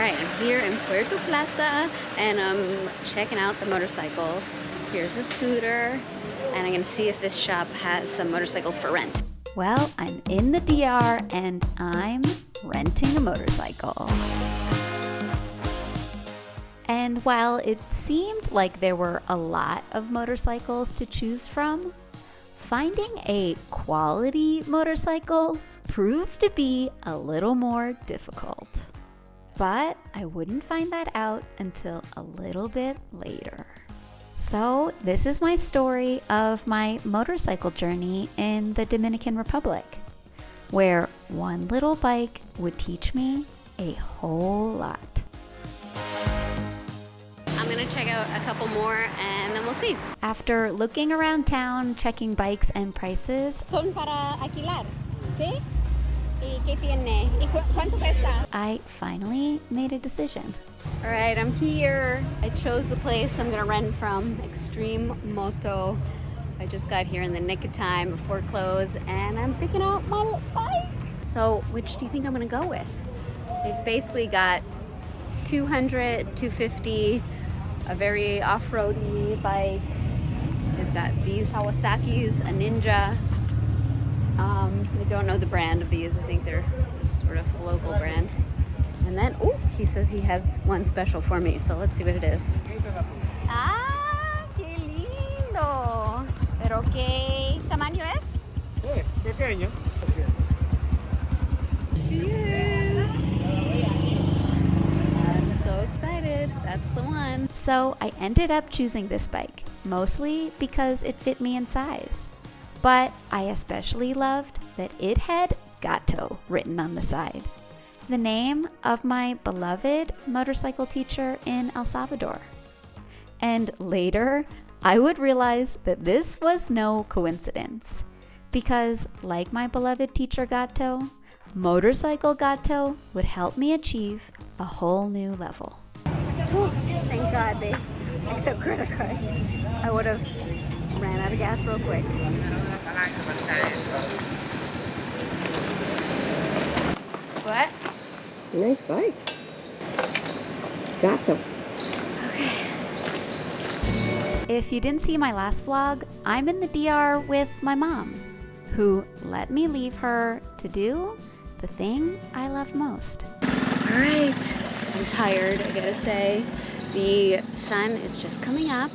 right, I'm here in Puerto Plata and I'm checking out the motorcycles. Here's a scooter and I'm gonna see if this shop has some motorcycles for rent. Well, I'm in the DR and I'm renting a motorcycle. And while it seemed like there were a lot of motorcycles to choose from, finding a quality motorcycle proved to be a little more difficult. But I wouldn't find that out until a little bit later. So this is my story of my motorcycle journey in the Dominican Republic, where one little bike would teach me a whole lot. I'm gonna check out a couple more and then we'll see. After looking around town, checking bikes and prices, Son para alquilar, ¿sí? ¿Y qué tiene? ¿Y cuánto cuesta? I finally made a decision. All right, I'm here. I chose the place I'm gonna rent from, Extreme Moto. I just got here in the nick of time before close and I'm picking out my bike. So which do you think I'm gonna go with? They've basically got 200, 250, a very off-roady bike. They've got these Kawasaki's, a Ninja. I don't know the brand of these. I think they're just sort of a local brand. And then, oh, he says he has one special for me. So let's see what it is. Ah, qué lindo. Pero qué tamaño es? Pequeño. She is. I'm so excited. That's the one. So I ended up choosing this bike, mostly because it fit me in size. But I especially loved that it had Gato written on the side, the name of my beloved motorcycle teacher in El Salvador. And later, I would realize that this was no coincidence, because like my beloved teacher Gato, Motorcycle Gato would help me achieve a whole new level. Ooh, thank God they accept credit card. I would have ran out of gas real quick. What? Nice bike. Gato. If you didn't see my last vlog, I'm in the DR with my mom, who let me leave her to do the thing I love most. All right, I'm tired, I gotta say. The sun is just coming up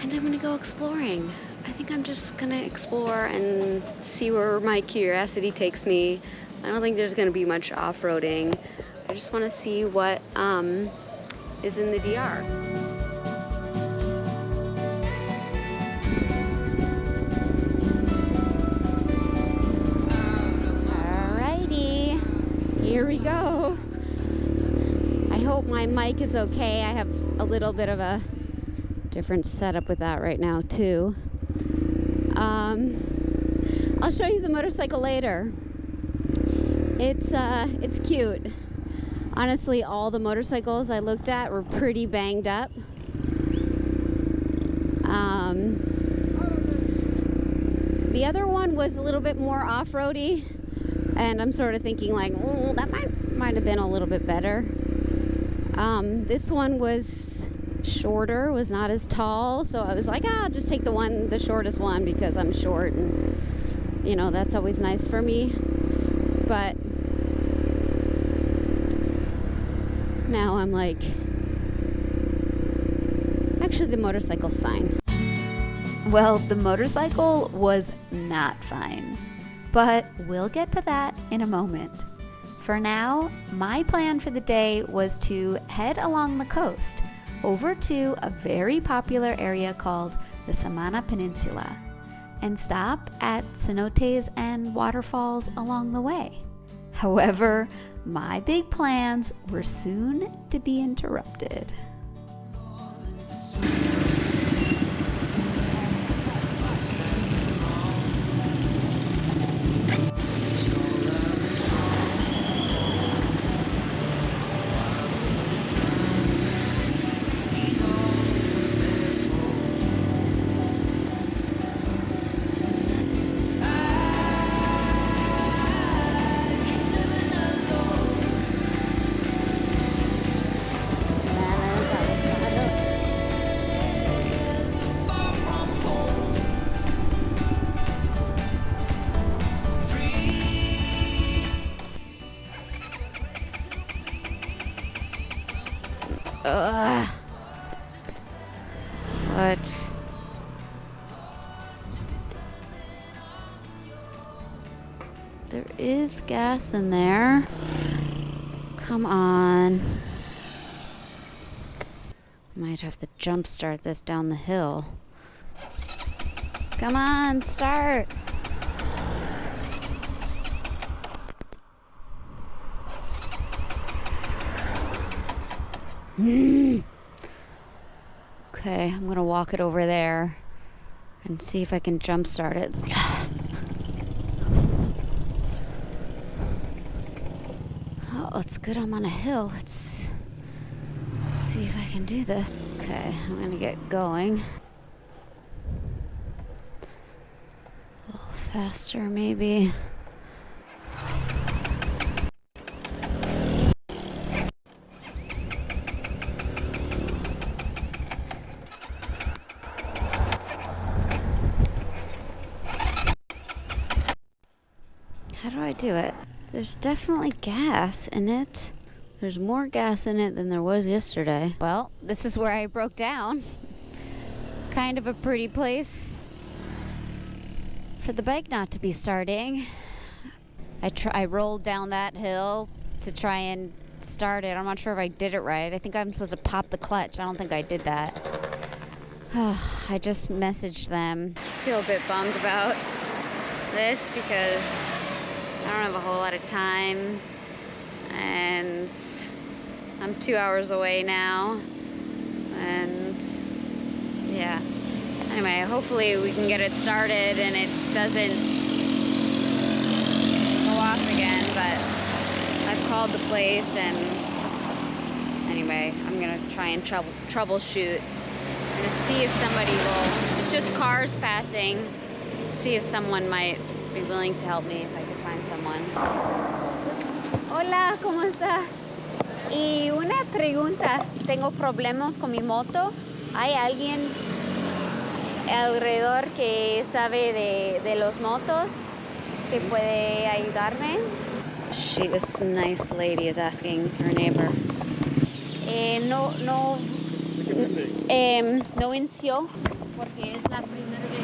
and I'm gonna go exploring. I think I'm just gonna explore and see where my curiosity takes me. I don't think there's gonna be much off-roading. I just wanna see what is in the DR. Here we go. I hope my mic is okay. I have a little bit of a different setup with that right now too. I'll show you the motorcycle later. It's cute. Honestly, all the motorcycles I looked at were pretty banged up. The other one was a little bit more off-roady. And I'm sort of thinking like, oh, that might have been a little bit better. This one was shorter, was not as tall, so I was like, I'll just take the shortest one because I'm short, and you know that's always nice for me. But now I'm like, actually the motorcycle's fine. Well, the motorcycle was not fine. But we'll get to that in a moment. For now, my plan for the day was to head along the coast over to a very popular area called the Samana Peninsula and stop at cenotes and waterfalls along the way. However, my big plans were soon to be interrupted. Ugh. What? There is gas in there. Come on. Might have to jump start this down the hill. Come on, start. Okay, I'm gonna walk it over there and see if I can jump start it. Oh, it's good I'm on a hill. Let's see if I can do this. Okay, I'm gonna get going. A little faster, maybe. How do I do it? There's definitely gas in it. There's more gas in it than there was yesterday. Well, this is where I broke down. Kind of a pretty place for the bike not to be starting. I rolled down that hill to try and start it. I'm not sure if I did it right. I think I'm supposed to pop the clutch. I don't think I did that. I just messaged them. I feel a bit bummed about this because I don't have a whole lot of time, and I'm 2 hours away now, and yeah. Anyway, hopefully we can get it started and it doesn't go off again, but I've called the place, and anyway, I'm gonna try and troubleshoot. I'm gonna see if somebody will, it's just cars passing, see if someone might be willing to help me if I could find someone. Hola, ¿cómo está? Y una pregunta, tengo problemas con mi moto. ¿Hay alguien alrededor que sabe de los motos que puede ayudarme? This nice lady is asking her neighbor. No venció porque es la primera vez.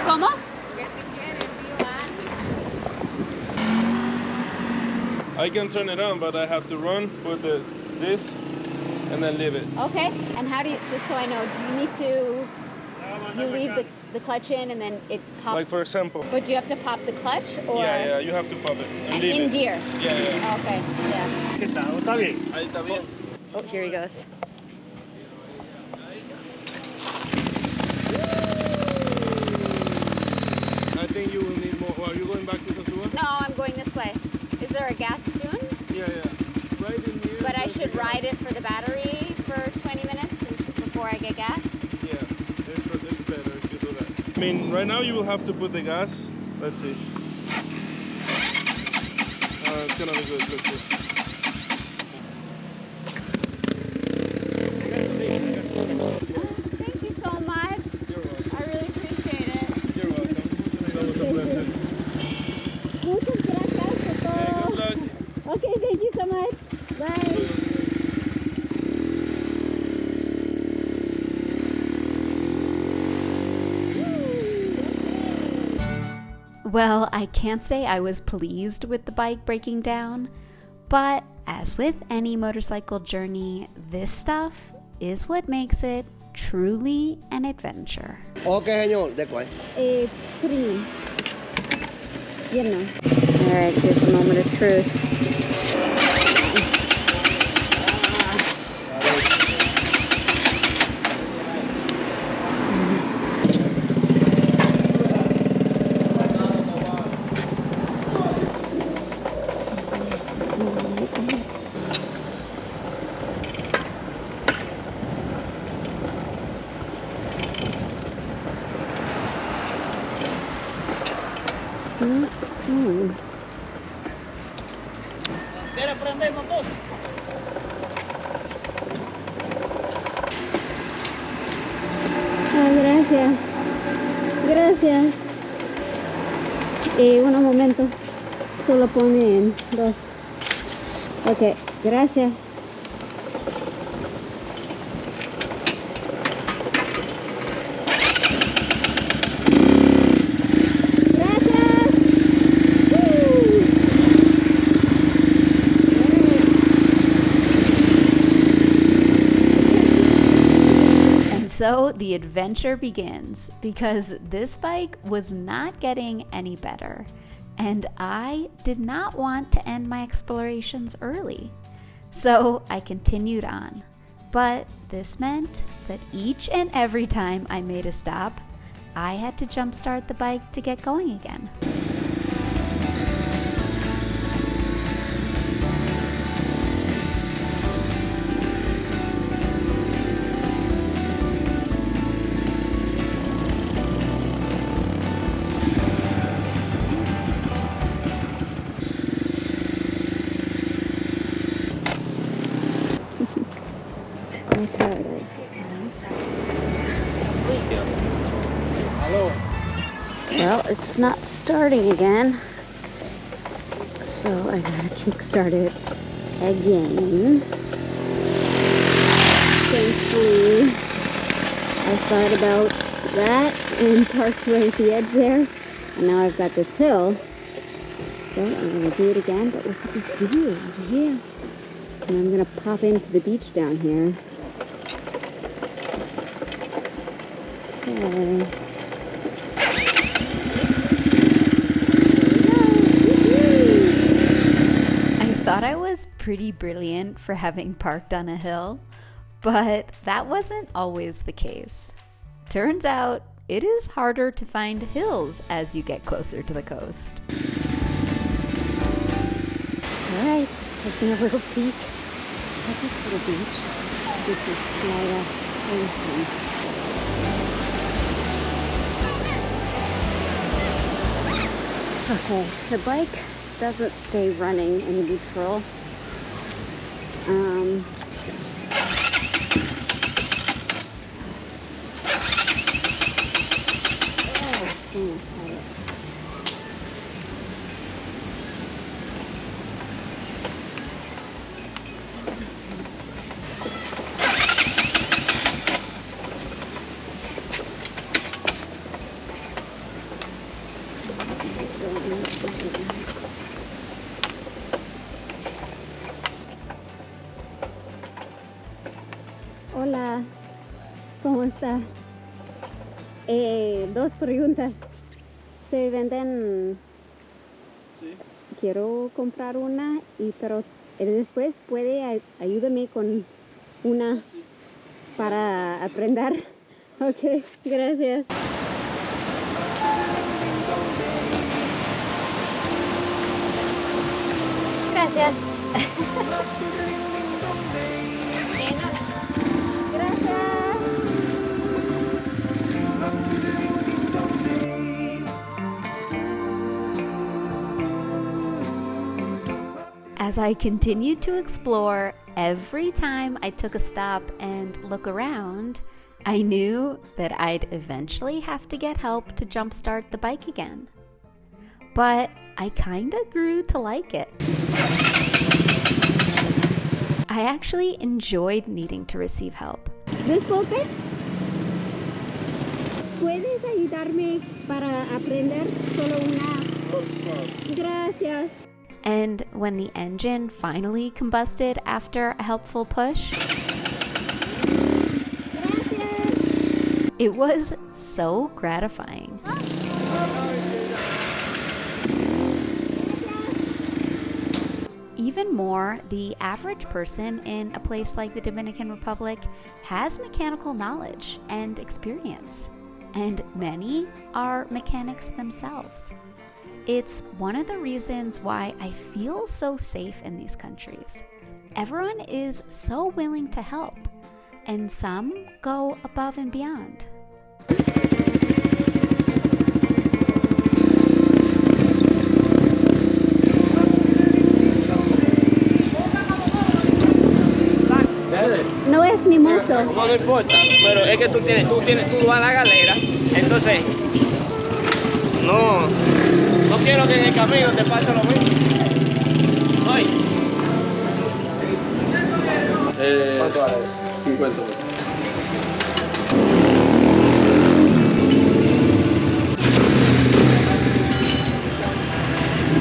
¿Cómo? I can turn it on, but I have to run with this and then leave it. Okay. And how do you, just so I know, do you need to, you leave the clutch in and then it pops? Like for example. But do you have to pop the clutch or? Yeah, you have to pop it and leave in it. gear? Yeah. Okay, yeah. ¿Qué tal? ¿Está bien? Ahí está bien. Oh, here he goes. I think you will need more. Are you going back to the sewer? No, I'm going this way. Is there a gas soon? Yeah. Right in here. But I should ride it for the battery for 20 minutes before I get gas? Yeah, it's better if you do that. I mean, right now you will have to put the gas. Let's see. It's gonna be good. Let's see. Thank you so much. You're welcome. I really appreciate it. You're welcome. That was a pleasure. Muchas gracias por Hey, todo. good luck. Okay, thank you so much. Bye. Well, I can't say I was pleased with the bike breaking down, but as with any motorcycle journey, this stuff is what makes it truly an adventure. Okay, señor, de cuál. Premium. Alright, here's the moment of truth. not going. Ah, gracias. Gracias. Un momento. Solo pone en 2. Ok, gracias. So the adventure begins, because this bike was not getting any better, and I did not want to end my explorations early. So I continued on, but this meant that each and every time I made a stop, I had to jumpstart the bike to get going again. Well, it's not starting again, so I gotta kickstart it again. Thankfully, I thought about that and parked right at the edge there, and now I've got this hill, so I'm gonna do it again. But look at this view over here, and I'm gonna pop into the beach down here. Okay. I thought I was pretty brilliant for having parked on a hill, but that wasn't always the case. Turns out it is harder to find hills as you get closer to the coast. Alright, just taking a little peek at this little beach. This is Playa Ocean. Okay, the bike doesn't stay running in neutral. Oh, almost had it. Hola, ¿cómo está? Dos preguntas. ¿Se venden? Sí. Quiero comprar una, pero después puede ayudarme con una para aprender. Ok, gracias. Gracias. As I continued to explore, every time I took a stop and look around, I knew that I'd eventually have to get help to jumpstart the bike again. But I kinda grew to like it. I actually enjoyed needing to receive help. Disculpe, ¿puedes ayudarme para aprender solo una? Gracias. And when the engine finally combusted after a helpful push, it was so gratifying. Even more, the average person in a place like the Dominican Republic has mechanical knowledge and experience, and many are mechanics themselves. It's one of the reasons why I feel so safe in these countries. Everyone is so willing to help, and some go above and beyond. No, no importa, pero es que tú vas a la galera, entonces no quiero que en el camino te pase lo mismo. Ay. ¿Cuánto vale? 50.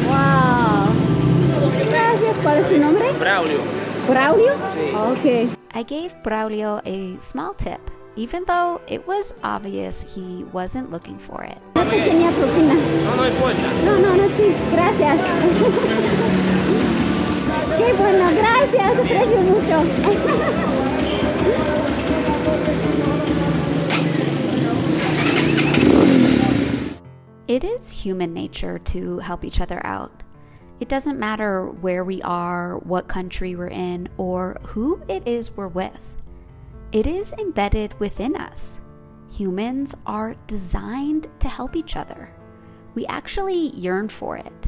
Wow. Gracias. ¿Cuál es tu nombre? Braulio. Braulio? Sí. Okay. I gave Braulio a small tip, even though it was obvious he wasn't looking for it. Una pequeña propina. No importa. No, sí, gracias. Qué bueno, gracias, aprecio mucho. It is human nature to help each other out. It doesn't matter where we are, what country we're in, or who it is we're with. It is embedded within us. Humans are designed to help each other. We actually yearn for it.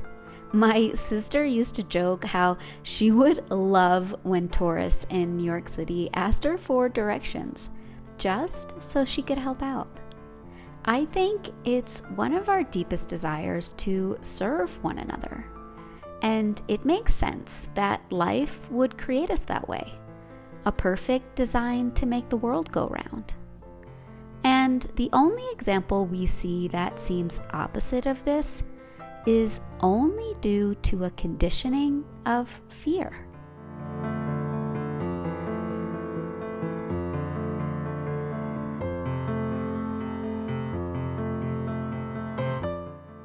My sister used to joke how she would love when tourists in New York City asked her for directions, just so she could help out. I think it's one of our deepest desires to serve one another. And it makes sense that life would create us that way. A perfect design to make the world go round. And the only example we see that seems opposite of this is only due to a conditioning of fear.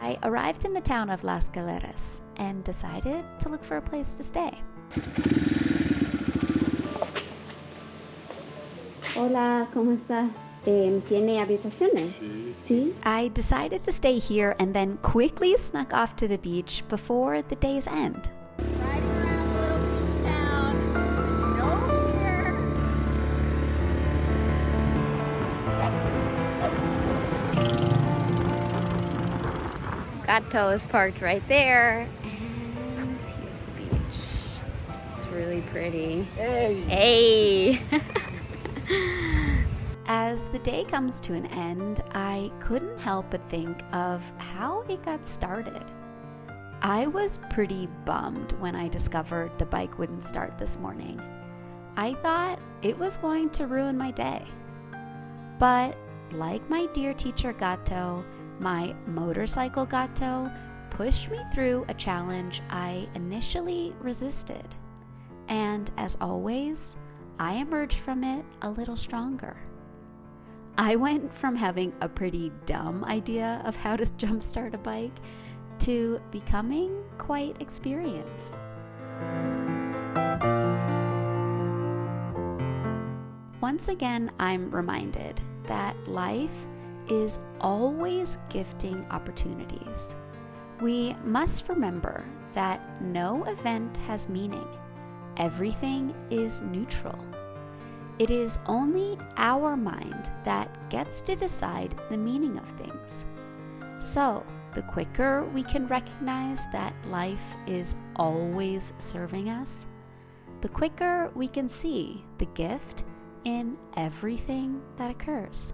I arrived in the town of Las Galeras and decided to look for a place to stay. Hola, ¿cómo está? ¿Tiene habitaciones? Sí. I decided to stay here and then quickly snuck off to the beach before the day's end. Riding around a little beach town. No beer. Gato is parked right there, and here's the beach. It's really pretty. Hey! As the day comes to an end, I couldn't help but think of how it got started. I was pretty bummed when I discovered the bike wouldn't start this morning. I thought it was going to ruin my day. But like my dear teacher Gato, my motorcycle Gato pushed me through a challenge I initially resisted. And as always, I emerged from it a little stronger. I went from having a pretty dumb idea of how to jumpstart a bike to becoming quite experienced. Once again, I'm reminded that life is always gifting opportunities. We must remember that no event has meaning. Everything is neutral. It is only our mind that gets to decide the meaning of things. So, the quicker we can recognize that life is always serving us, the quicker we can see the gift in everything that occurs.